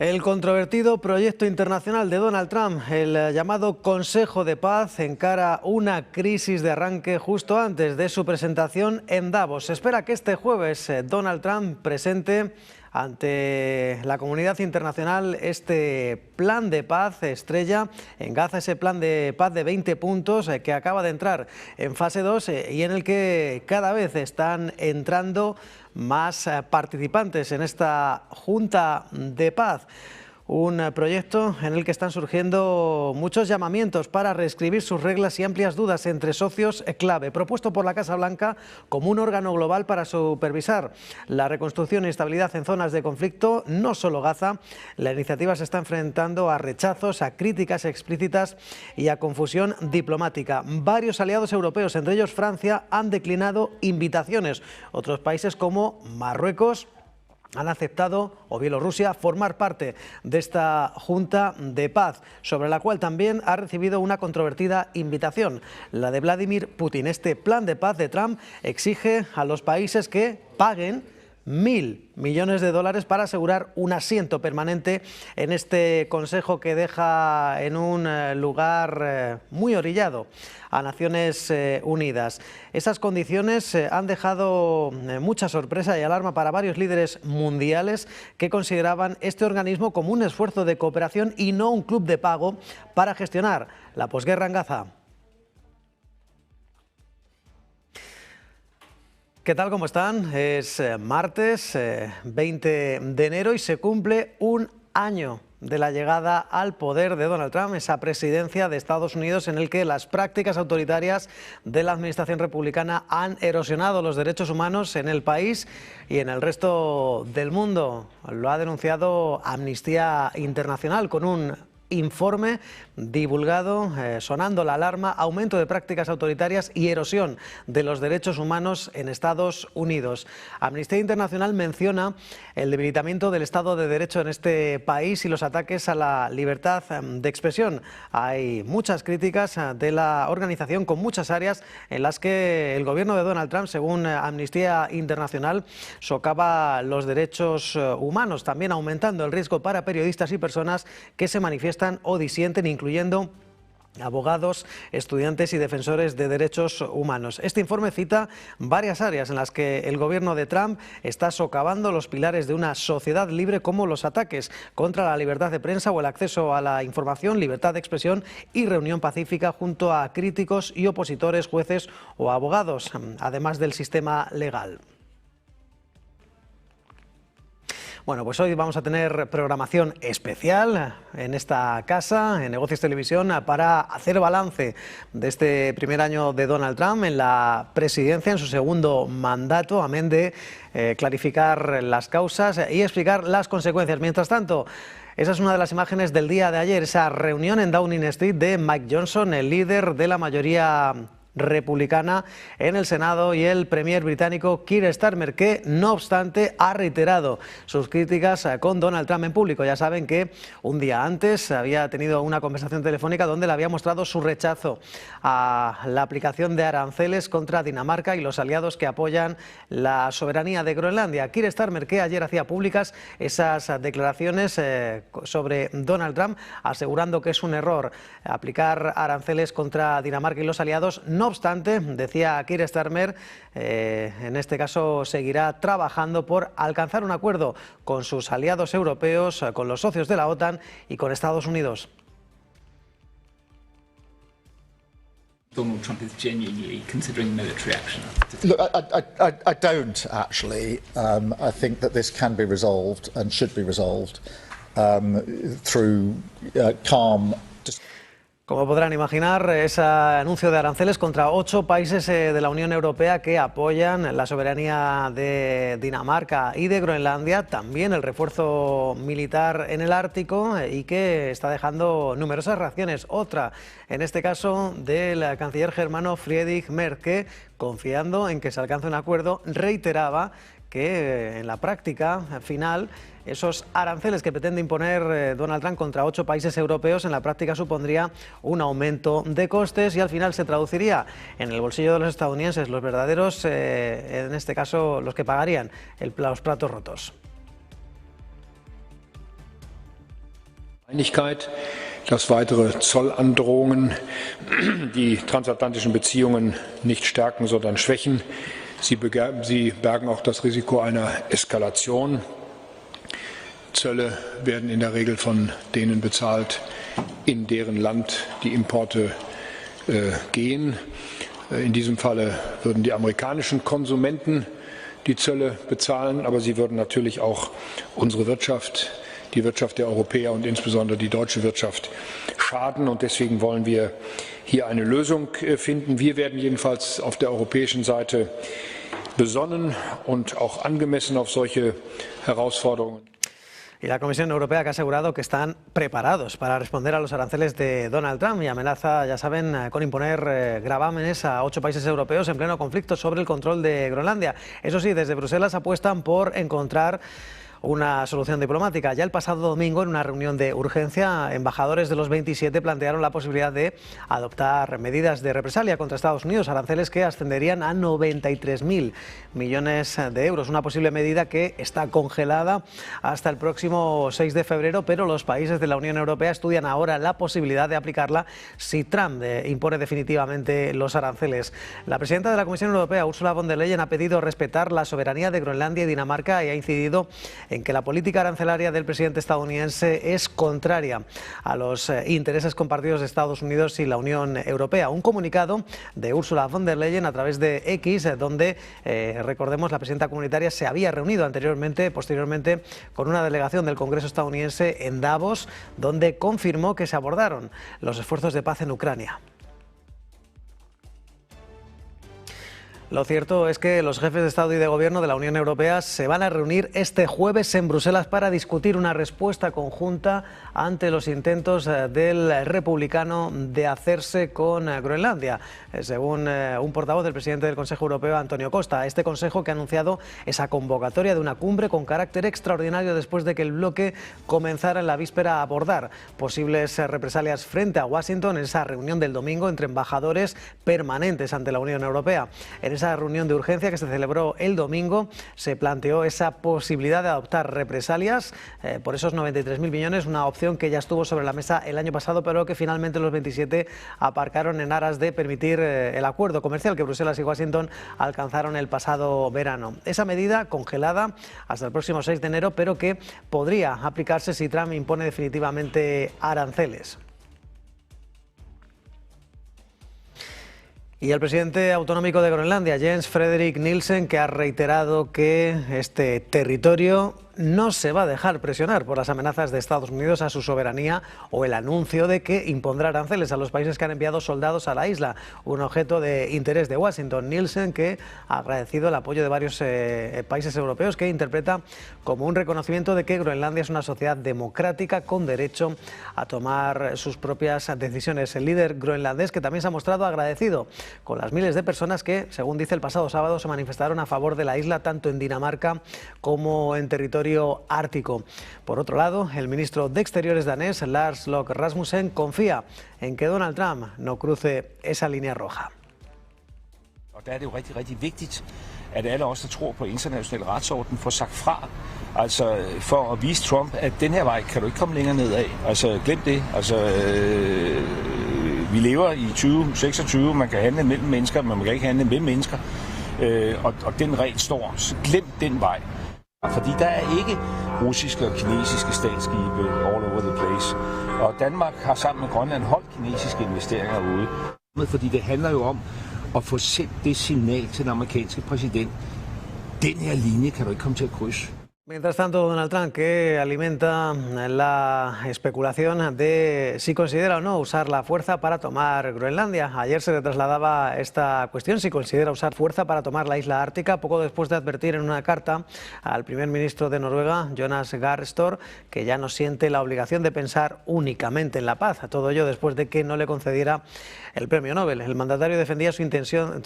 El controvertido proyecto internacional de Donald Trump, el llamado Consejo de Paz, encara una crisis de arranque justo antes de su presentación en Davos. Se espera que este jueves Donald Trump presente ante la comunidad internacional este plan de paz estrella en Gaza, ese plan de paz de 20 puntos que acaba de entrar en fase 2 y en el que cada vez están entrando más participantes en esta Junta de Paz. Un proyecto en el que están surgiendo muchos llamamientos para reescribir sus reglas y amplias dudas entre socios clave, propuesto por la Casa Blanca como un órgano global para supervisar la reconstrucción y estabilidad en zonas de conflicto, no solo Gaza. La iniciativa se está enfrentando a rechazos, a críticas explícitas y a confusión diplomática. Varios aliados europeos, entre ellos Francia, han declinado invitaciones. Otros países como Marruecos han aceptado, o Bielorrusia, formar parte de esta Junta de Paz, sobre la cual también ha recibido una controvertida invitación, la de Vladimir Putin. Este plan de paz de Trump exige a los países que paguen 1.000 millones de dólares para asegurar un asiento permanente en este Consejo que deja en un lugar muy orillado a Naciones Unidas. Esas condiciones han dejado mucha sorpresa y alarma para varios líderes mundiales que consideraban este organismo como un esfuerzo de cooperación y no un club de pago para gestionar la posguerra en Gaza. ¿Qué tal? ¿Cómo están? Es martes 20 de enero y se cumple un año de la llegada al poder de Donald Trump, esa presidencia de Estados Unidos en el que las prácticas autoritarias de la administración republicana han erosionado los derechos humanos en el país y en el resto del mundo. Lo ha denunciado Amnistía Internacional con un informe divulgado sonando la alarma: aumento de prácticas autoritarias y erosión de los derechos humanos en Estados Unidos. Amnistía Internacional menciona el debilitamiento del Estado de Derecho en este país y los ataques a la libertad de expresión. Hay muchas críticas de la organización con muchas áreas en las que el gobierno de Donald Trump, según Amnistía Internacional, socava los derechos humanos, también aumentando el riesgo para periodistas y personas que se manifiestan o disienten, incluyendo abogados, estudiantes y defensores de derechos humanos. Este informe cita varias áreas en las que el gobierno de Trump está socavando los pilares de una sociedad libre, como los ataques contra la libertad de prensa o el acceso a la información, libertad de expresión y reunión pacífica junto a críticos y opositores, jueces o abogados, además del sistema legal. Bueno, pues hoy vamos a tener programación especial en esta casa, en Negocios Televisión, para hacer balance de este primer año de Donald Trump en la presidencia, en su segundo mandato, amén de clarificar las causas y explicar las consecuencias. Mientras tanto, esa es una de las imágenes del día de ayer, esa reunión en Downing Street de Mike Johnson, el líder de la mayoría republicana en el Senado, y el premier británico Keir Starmer, que no obstante ha reiterado sus críticas con Donald Trump en público. Ya saben que un día antes había tenido una conversación telefónica donde le había mostrado su rechazo a la aplicación de aranceles contra Dinamarca y los aliados que apoyan la soberanía de Groenlandia. Keir Starmer, que ayer hacía públicas esas declaraciones sobre Donald Trump, asegurando que es un error aplicar aranceles contra Dinamarca y los aliados. No obstante, decía Keir Starmer, en este caso seguirá trabajando por alcanzar un acuerdo con sus aliados europeos, con los socios de la OTAN y con Estados Unidos. Donald Trump is genuinely considering military action? Look, I don't actually. I think that this can be resolved and should be resolved through calm. Como podrán imaginar, ese anuncio de aranceles contra 8 países de la Unión Europea que apoyan la soberanía de Dinamarca y de Groenlandia, también el refuerzo militar en el Ártico, y que está dejando numerosas reacciones. Otra, en este caso, del canciller germano Friedrich Merz, que, confiando en que se alcance un acuerdo, reiteraba que en la práctica final esos aranceles que pretende imponer Donald Trump contra 8 países europeos en la práctica supondría un aumento de costes y al final se traduciría en el bolsillo de los estadounidenses, los verdaderos, en este caso los que pagarían los platos rotos. Dass weitere Zollandrohungen die transatlantischen Beziehungen nicht stärken, sondern schwächen. Sie bergen auch das Risiko einer Eskalation. Zölle werden in der Regel von denen bezahlt, in deren Land die Importe gehen. In diesem Falle würden die amerikanischen Konsumenten die Zölle bezahlen, aber sie würden natürlich auch unsere Wirtschaft, die Wirtschaft der Europäer und insbesondere die deutsche Wirtschaft schaden. Und deswegen wollen wir hier eine Lösung finden. Wir werden jedenfalls auf der europäischen Seite besonnen und auch angemessen auf solche Herausforderungen. Y la Comisión Europea que ha asegurado que están preparados para responder a los aranceles de Donald Trump y amenaza, ya saben, con imponer gravámenes a 8 países europeos en pleno conflicto sobre el control de Groenlandia. Eso sí, desde Bruselas apuestan por encontrar una solución diplomática. Ya el pasado domingo, en una reunión de urgencia, embajadores de los 27 plantearon la posibilidad de adoptar medidas de represalia contra Estados Unidos, aranceles que ascenderían a 93.000 millones de euros. Una posible medida que está congelada hasta el próximo 6 de febrero, pero los países de la Unión Europea estudian ahora la posibilidad de aplicarla si Trump impone definitivamente los aranceles. La presidenta de la Comisión Europea, Ursula von der Leyen, ha pedido respetar la soberanía de Groenlandia y Dinamarca y ha incidido en que la política arancelaria del presidente estadounidense es contraria a los intereses compartidos de Estados Unidos y la Unión Europea. Un comunicado de Ursula von der Leyen a través de X, donde, recordemos, la presidenta comunitaria se había reunido posteriormente, con una delegación del Congreso estadounidense en Davos, donde confirmó que se abordaron los esfuerzos de paz en Ucrania. Lo cierto es que los jefes de Estado y de Gobierno de la Unión Europea se van a reunir este jueves en Bruselas para discutir una respuesta conjunta ante los intentos del republicano de hacerse con Groenlandia, según un portavoz del presidente del Consejo Europeo, Antonio Costa. Este Consejo que ha anunciado esa convocatoria de una cumbre con carácter extraordinario después de que el bloque comenzara en la víspera a abordar posibles represalias frente a Washington en esa reunión del domingo entre embajadores permanentes ante la Unión Europea. En esa reunión de urgencia que se celebró el domingo se planteó esa posibilidad de adoptar represalias por esos 93.000 millones, una opción que ya estuvo sobre la mesa el año pasado, pero que finalmente los 27 aparcaron en aras de permitir el acuerdo comercial que Bruselas y Washington alcanzaron el pasado verano. Esa medida congelada hasta el próximo 6 de enero, pero que podría aplicarse si Trump impone definitivamente aranceles. Y el presidente autonómico de Groenlandia, Jens Frederik Nielsen, que ha reiterado que este territorio no se va a dejar presionar por las amenazas de Estados Unidos a su soberanía o el anuncio de que impondrá aranceles a los países que han enviado soldados a la isla, un objeto de interés de Washington. Nielsen, que ha agradecido el apoyo de varios países europeos, que interpreta como un reconocimiento de que Groenlandia es una sociedad democrática con derecho a tomar sus propias decisiones. El líder groenlandés, que también se ha mostrado agradecido con las miles de personas que, según dice, el pasado sábado se manifestaron a favor de la isla tanto en Dinamarca como en territorio ártico. Por otro lado, el ministro de Exteriores danés, Lars Løkke Rasmussen, confía en que Donald Trump no cruce esa línea roja. Og der er det jo rigtig vigtigt, at alle os, der tror på international retsorden, får sagt fra. Altså for at vise Trump, at den her vej kan du ikke komme længere nedad. Altså glem det. Altså vi lever i 2026, man kan handle mellem mennesker, men man kan ikke handle mellem mennesker. Og den regel står, så glem den vej. Fordi der er ikke russiske og kinesiske statsskibe all over the place. Og Danmark har sammen med Grønland holdt kinesiske investeringer ude. Fordi det handler jo om at få sendt det signal til den amerikanske præsident. Den her linje kan du ikke komme til at krydse. Mientras tanto, Donald Trump, que alimenta la especulación de si considera o no usar la fuerza para tomar Groenlandia. Ayer se le trasladaba esta cuestión, si considera usar fuerza para tomar la isla ártica, poco después de advertir en una carta al primer ministro de Noruega, Jonas Gahr Støre, que ya no siente la obligación de pensar únicamente en la paz. Todo ello después de que no le concediera el premio Nobel. El mandatario defendía su intención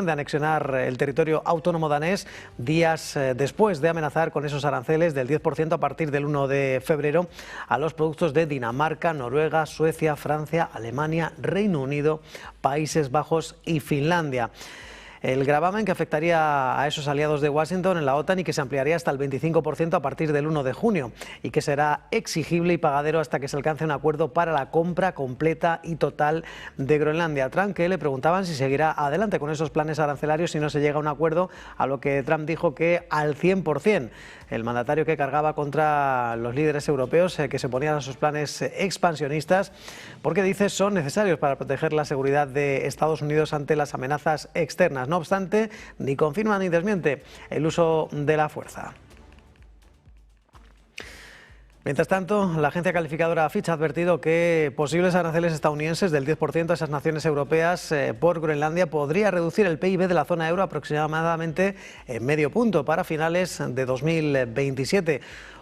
de anexionar el territorio autónomo danés días después de amenazar con esos aranceles del 10% a partir del 1 de febrero a los productos de Dinamarca, Noruega, Suecia, Francia, Alemania, Reino Unido, Países Bajos y Finlandia. El gravamen que afectaría a esos aliados de Washington en la OTAN y que se ampliaría hasta el 25% a partir del 1 de junio y que será exigible y pagadero hasta que se alcance un acuerdo para la compra completa y total de Groenlandia. A Trump, que le preguntaban si seguirá adelante con esos planes arancelarios si no se llega a un acuerdo, a lo que Trump dijo que al 100%. El mandatario que cargaba contra los líderes europeos que se oponían a sus planes expansionistas porque dice son necesarios para proteger la seguridad de Estados Unidos ante las amenazas externas. No obstante, ni confirma ni desmiente el uso de la fuerza. Mientras tanto, la agencia calificadora Fitch ha advertido que posibles aranceles estadounidenses del 10% a esas naciones europeas por Groenlandia podría reducir el PIB de la zona euro aproximadamente en medio punto para finales de 2027.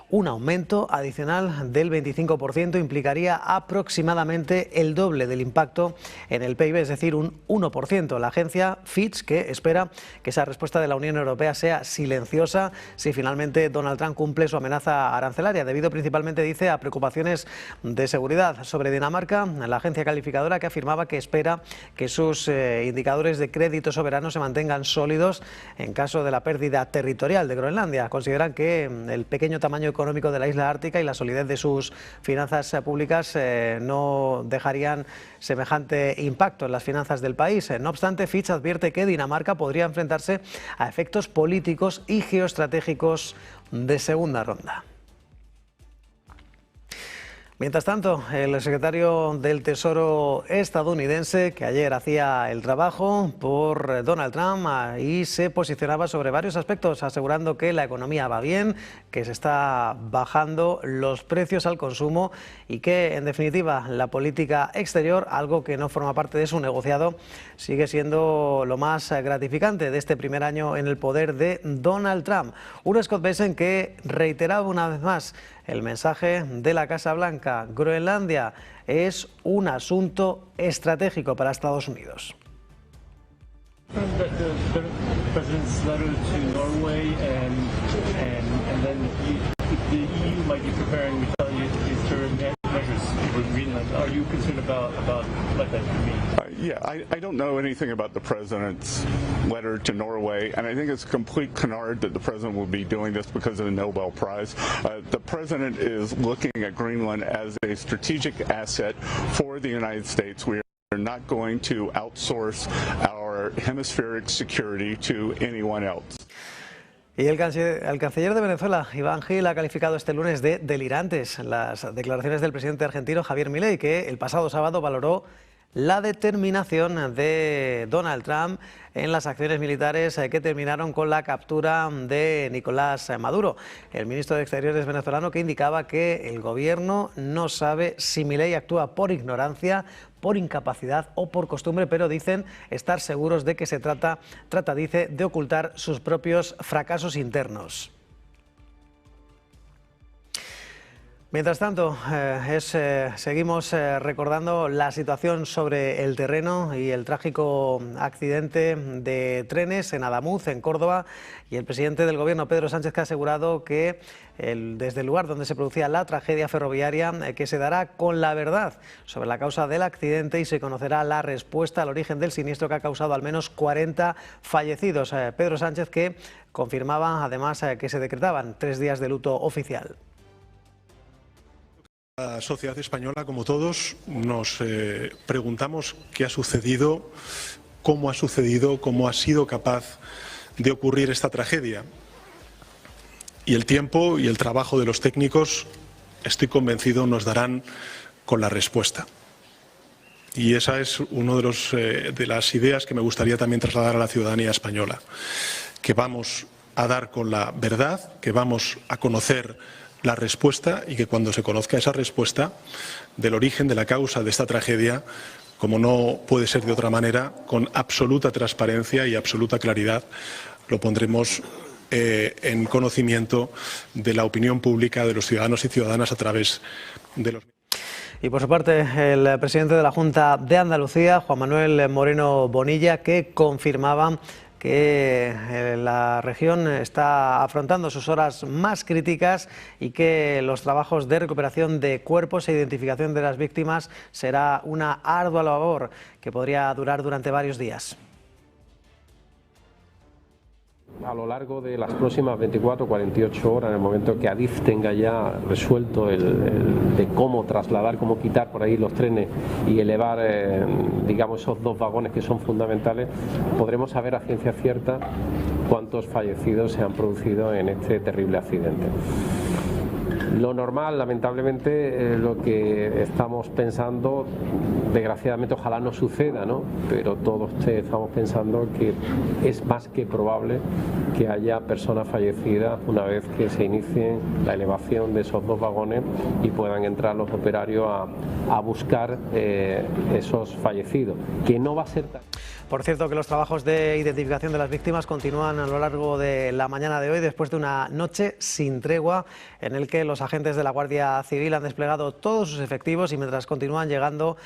Un aumento adicional del 25% implicaría aproximadamente el doble del impacto en el PIB, es decir, un 1%. La agencia Fitch, que espera que esa respuesta de la Unión Europea sea silenciosa si finalmente Donald Trump cumple su amenaza arancelaria, debido principalmente, dice, a preocupaciones de seguridad. Sobre Dinamarca, la agencia calificadora que afirmaba que espera que sus indicadores de crédito soberano se mantengan sólidos en caso de la pérdida territorial de Groenlandia. Consideran que el pequeño tamaño económico de la isla ártica y la solidez de sus finanzas públicas no dejarían semejante impacto en las finanzas del país. No obstante, Fitch advierte que Dinamarca podría enfrentarse a efectos políticos y geoestratégicos de segunda ronda. Mientras tanto, el secretario del Tesoro estadounidense, que ayer hacía el trabajo por Donald Trump y se posicionaba sobre varios aspectos, asegurando que la economía va bien, que se está bajando los precios al consumo y que, en definitiva, la política exterior, algo que no forma parte de su negociado, sigue siendo lo más gratificante de este primer año en el poder de Donald Trump. Un Scott Bessent que reiteraba una vez más el mensaje de la Casa Blanca: Groenlandia es un asunto estratégico para Estados Unidos. The president's letter to Norway and then the EU might be preparing retaliatory measures for Greenland. Are you concerned about what that could mean? Yeah, I don't know anything about the president's letter to Norway, and I think it's a complete canard that the president will be doing this because of the Nobel Prize. The president is looking at Greenland as a strategic asset for the United States. We are not going to outsource our hemispheric security to anyone else. Y el canciller de Venezuela, Iván Gil, ha calificado este lunes de delirantes las declaraciones del presidente argentino Javier Milei, que el pasado sábado valoró la determinación de Donald Trump en las acciones militares que terminaron con la captura de Nicolás Maduro. El ministro de Exteriores venezolano, que indicaba que el gobierno no sabe si Milei actúa por ignorancia, por incapacidad o por costumbre, pero dicen estar seguros de que se trata, dice, de ocultar sus propios fracasos internos. Mientras tanto, seguimos recordando la situación sobre el terreno y el trágico accidente de trenes en Adamuz, en Córdoba, y el presidente del Gobierno, Pedro Sánchez, que ha asegurado que desde el lugar donde se producía la tragedia ferroviaria, que se dará con la verdad sobre la causa del accidente y se conocerá la respuesta al origen del siniestro que ha causado al menos 40 fallecidos. Pedro Sánchez, que confirmaba además que se decretaban 3 días de luto oficial. La sociedad española, como todos, nos preguntamos qué ha sucedido, cómo ha sido capaz de ocurrir esta tragedia. Y el tiempo y el trabajo de los técnicos, estoy convencido, nos darán con la respuesta. Y esa es una de las ideas que me gustaría también trasladar a la ciudadanía española, que vamos a dar con la verdad, que vamos a conocer la respuesta y que cuando se conozca esa respuesta del origen, de la causa de esta tragedia, como no puede ser de otra manera, con absoluta transparencia y absoluta claridad, lo pondremos en conocimiento de la opinión pública, de los ciudadanos y ciudadanas a través de los... Y por su parte, el presidente de la Junta de Andalucía, Juan Manuel Moreno Bonilla, que confirmaba que la región está afrontando sus horas más críticas y que los trabajos de recuperación de cuerpos e identificación de las víctimas será una ardua labor que podría durar durante varios días. A lo largo de las próximas 24 o 48 horas, en el momento que Adif tenga ya resuelto de cómo trasladar, cómo quitar por ahí los trenes y elevar, digamos, esos 2 vagones que son fundamentales, podremos saber a ciencia cierta cuántos fallecidos se han producido en este terrible accidente. Lo normal, lamentablemente, lo que estamos pensando, desgraciadamente ojalá no suceda, ¿no? Pero todos estamos pensando que es más que probable que haya personas fallecidas una vez que se inicie la elevación de esos 2 vagones y puedan entrar los operarios a buscar esos fallecidos, que no va a ser tan... Por cierto, que los trabajos de identificación de las víctimas continúan a lo largo de la mañana de hoy, después de una noche sin tregua en el que los agentes de la Guardia Civil han desplegado todos sus efectivos y mientras continúan llegando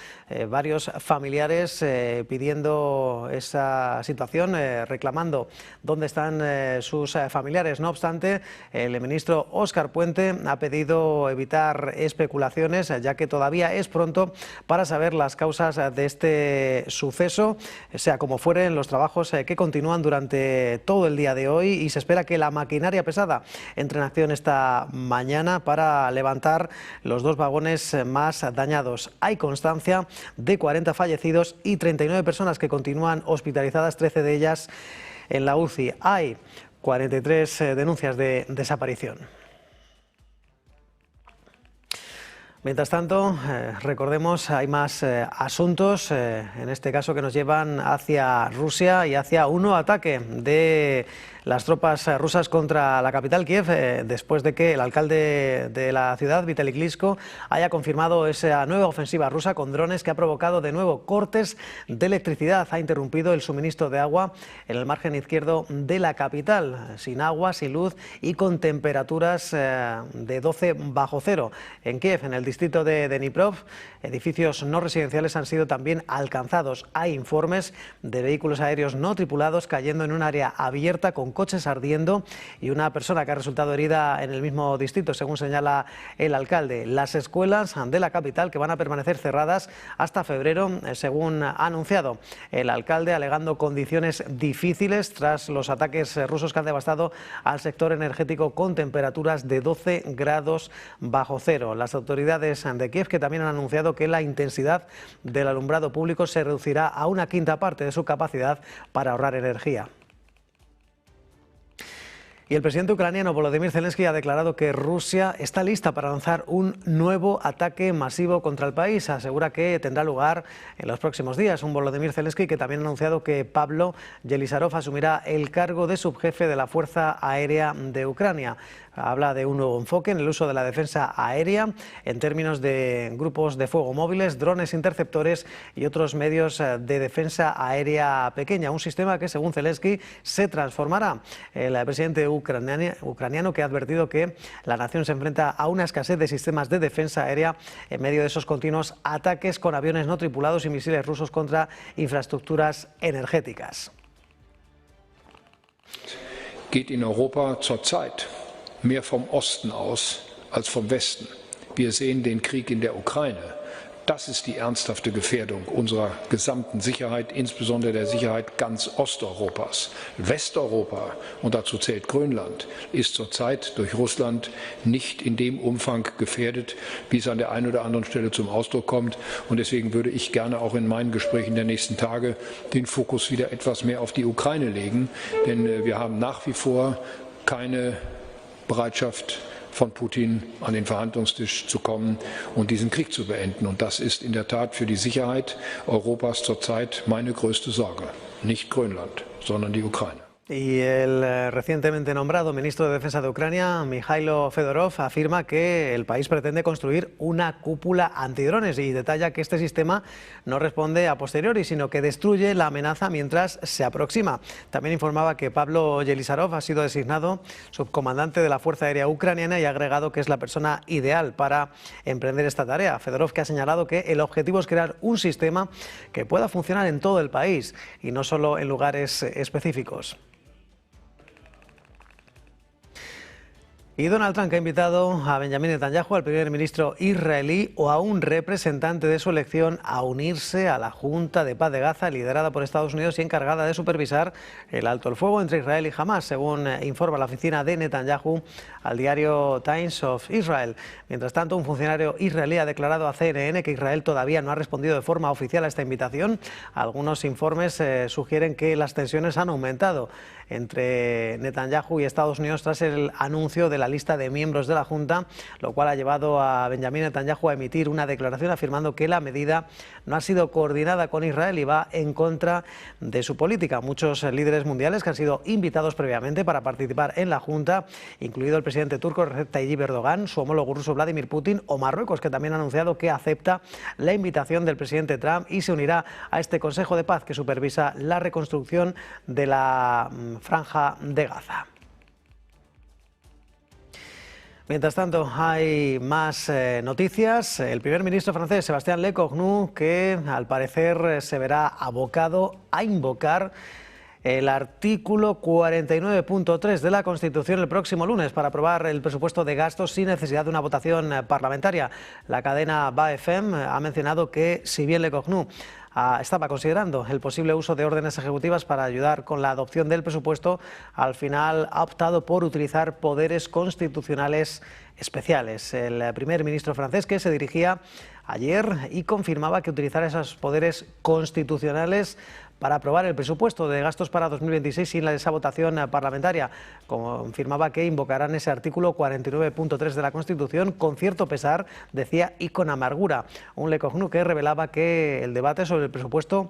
varios familiares pidiendo esa situación, reclamando dónde están sus familiares. No obstante, el ministro Óscar Puente ha pedido evitar especulaciones, ya que todavía es pronto para saber las causas de este suceso. Sea como fuere, los trabajos que continúan durante todo el día de hoy y se espera que la maquinaria pesada entre en acción esta mañana para levantar los 2 vagones más dañados. Hay constancia de 40 fallecidos y 39 personas que continúan hospitalizadas, 13 de ellas en la UCI. Hay 43 denuncias de desaparición. Mientras tanto, recordemos, hay más asuntos, en este caso que nos llevan hacia Rusia y hacia un nuevo ataque de las tropas rusas contra la capital, Kiev, después de que el alcalde de la ciudad, Vitaly Klitschko, haya confirmado esa nueva ofensiva rusa con drones que ha provocado de nuevo cortes de electricidad. Ha interrumpido el suministro de agua en el margen izquierdo de la capital, sin agua, sin luz y con temperaturas de 12 bajo cero. En Kiev, en el distrito de Dniprov, edificios no residenciales han sido también alcanzados. Hay informes de vehículos aéreos no tripulados cayendo en un área abierta con coches ardiendo y una persona que ha resultado herida en el mismo distrito, según señala el alcalde. Las escuelas de la capital que van a permanecer cerradas hasta febrero, según ha anunciado el alcalde, alegando condiciones difíciles tras los ataques rusos que han devastado al sector energético con temperaturas de 12 grados bajo cero. Las autoridades de Kiev que también han anunciado que la intensidad del alumbrado público se reducirá a una quinta parte de su capacidad para ahorrar energía. Y el presidente ucraniano Volodymyr Zelensky ha declarado que Rusia está lista para lanzar un nuevo ataque masivo contra el país. Asegura que tendrá lugar en los próximos días. Un Volodymyr Zelensky que también ha anunciado que Pablo Yelizarov asumirá el cargo de subjefe de la Fuerza Aérea de Ucrania. Habla de un nuevo enfoque en el uso de la defensa aérea en términos de grupos de fuego móviles, drones interceptores y otros medios de defensa aérea pequeña. Un sistema que, según Zelensky, se transformará. El presidente ucraniano que ha advertido que la nación se enfrenta a una escasez de sistemas de defensa aérea en medio de esos continuos ataques con aviones no tripulados y misiles rusos contra infraestructuras energéticas. Geht in Europa zurzeit mehr vom Osten aus als vom Westen. Wir sehen den Krieg in der Ukraine. Das ist die ernsthafte Gefährdung unserer gesamten Sicherheit, insbesondere der Sicherheit ganz Osteuropas. Westeuropa, und dazu zählt Grönland, ist zurzeit durch Russland nicht in dem Umfang gefährdet, wie es an der einen oder anderen Stelle zum Ausdruck kommt. Und deswegen würde ich gerne auch in meinen Gesprächen der nächsten Tage den Fokus wieder etwas mehr auf die Ukraine legen. Denn wir haben nach wie vor keine Bereitschaft von Putin an den Verhandlungstisch zu kommen und diesen Krieg zu beenden. Und das ist in der Tat für die Sicherheit Europas zurzeit meine größte Sorge. Nicht Grönland, sondern die Ukraine. Y el recientemente nombrado ministro de Defensa de Ucrania, Mikhailo Fedorov, afirma que el país pretende construir una cúpula antidrones y detalla que este sistema no responde a posteriori, sino que destruye la amenaza mientras se aproxima. También informaba que Pablo Yelizarov ha sido designado subcomandante de la Fuerza Aérea Ucraniana y ha agregado que es la persona ideal para emprender esta tarea. Fedorov que ha señalado que el objetivo es crear un sistema que pueda funcionar en todo el país y no solo en lugares específicos. Y Donald Trump ha invitado a Benjamin Netanyahu, al primer ministro israelí, o a un representante de su elección a unirse a la Junta de Paz de Gaza, liderada por Estados Unidos y encargada de supervisar el alto el fuego entre Israel y Hamás, según informa la oficina de Netanyahu al diario Times of Israel. Mientras tanto, un funcionario israelí ha declarado a CNN que Israel todavía no ha respondido de forma oficial a esta invitación. Algunos informes sugieren que las tensiones han aumentado entre Netanyahu y Estados Unidos tras el anuncio de la lista de miembros de la Junta, lo cual ha llevado a Benjamin Netanyahu a emitir una declaración afirmando que la medida no ha sido coordinada con Israel y va en contra de su política. Muchos líderes mundiales que han sido invitados previamente para participar en la Junta, incluido el presidente turco Recep Tayyip Erdogan, su homólogo ruso Vladimir Putin o Marruecos, que también ha anunciado que acepta la invitación del presidente Trump y se unirá a este Consejo de Paz que supervisa la reconstrucción de la Franja de Gaza. Mientras tanto, hay más noticias. El primer ministro francés, Sébastien Lecornu, que al parecer se verá abocado a invocar el artículo 49.3 de la Constitución el próximo lunes para aprobar el presupuesto de gastos sin necesidad de una votación parlamentaria. La cadena BFM ha mencionado que, si bien Lecornu estaba considerando el posible uso de órdenes ejecutivas para ayudar con la adopción del presupuesto, al final ha optado por utilizar poderes constitucionales especiales. El primer ministro francés, que se dirigía ayer y confirmaba que utilizará esos poderes constitucionales para aprobar el presupuesto de gastos para 2026 sin esa votación parlamentaria. Confirmaba que invocarán ese artículo 49.3 de la Constitución con cierto pesar, decía, y con amargura. Un Lecornu que revelaba que el debate sobre el presupuesto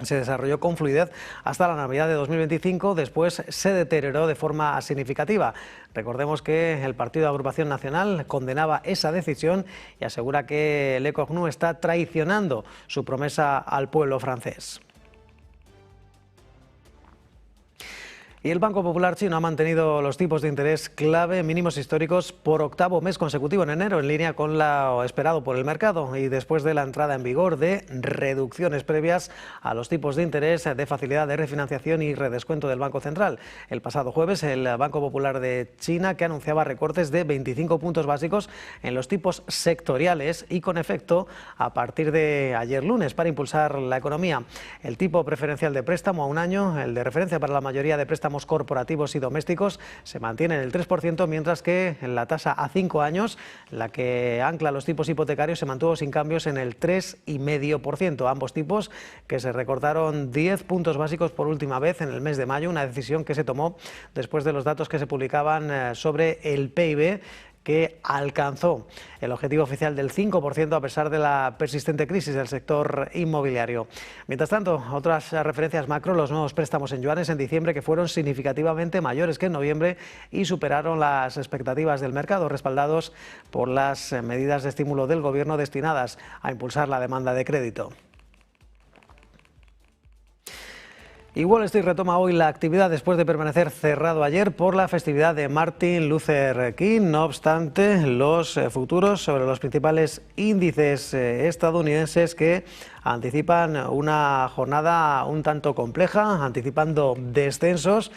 se desarrolló con fluidez hasta la Navidad de 2025, después se deterioró de forma significativa. Recordemos que el Partido de Agrupación Nacional condenaba esa decisión y asegura que Lecornu está traicionando su promesa al pueblo francés. Y el Banco Popular chino ha mantenido los tipos de interés clave mínimos históricos por octavo mes consecutivo en enero, en línea con lo esperado por el mercado y después de la entrada en vigor de reducciones previas a los tipos de interés de facilidad de refinanciación y redescuento del Banco Central. El pasado jueves, el Banco Popular de China, que anunciaba recortes de 25 puntos básicos en los tipos sectoriales y con efecto a partir de ayer lunes para impulsar la economía. El tipo preferencial de préstamo a un año, el de referencia para la mayoría de préstamos corporativos y domésticos, se mantiene en el 3%, mientras que la tasa a 5 años, la que ancla los tipos hipotecarios, se mantuvo sin cambios en el 3,5%. Ambos tipos que se recortaron 10 puntos básicos por última vez en el mes de mayo, una decisión que se tomó después de los datos que se publicaban sobre el PIB, que alcanzó el objetivo oficial del 5% a pesar de la persistente crisis del sector inmobiliario. Mientras tanto, otras referencias macro, los nuevos préstamos en yuanes en diciembre, que fueron significativamente mayores que en noviembre y superaron las expectativas del mercado, respaldados por las medidas de estímulo del gobierno destinadas a impulsar la demanda de crédito. Y Wall Street retoma hoy la actividad después de permanecer cerrado ayer por la festividad de Martin Luther King. No obstante, los futuros sobre los principales índices estadounidenses que anticipan una jornada un tanto compleja, anticipando descensos.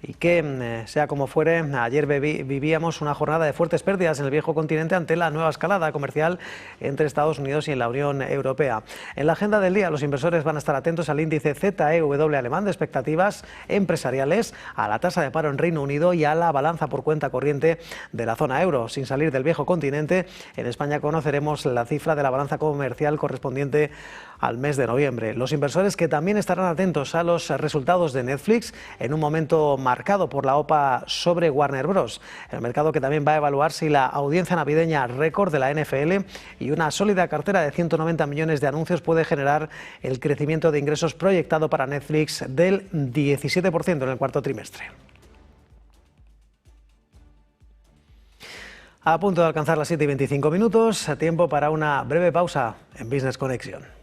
Y que, sea como fuere, ayer vivíamos una jornada de fuertes pérdidas en el viejo continente ante la nueva escalada comercial entre Estados Unidos y en la Unión Europea. En la agenda del día, los inversores van a estar atentos al índice ZEW alemán de expectativas empresariales, a la tasa de paro en Reino Unido y a la balanza por cuenta corriente de la zona euro. Sin salir del viejo continente, en España conoceremos la cifra de la balanza comercial correspondiente al mes de noviembre. Los inversores que también estarán atentos a los resultados de Netflix en un momento marcado por la OPA sobre Warner Bros. El mercado que también va a evaluar si la audiencia navideña récord de la NFL y una sólida cartera de 190 millones de anuncios puede generar el crecimiento de ingresos proyectado para Netflix del 17% en el cuarto trimestre. A punto de alcanzar las 7:25, tiempo para una breve pausa en Business Connection.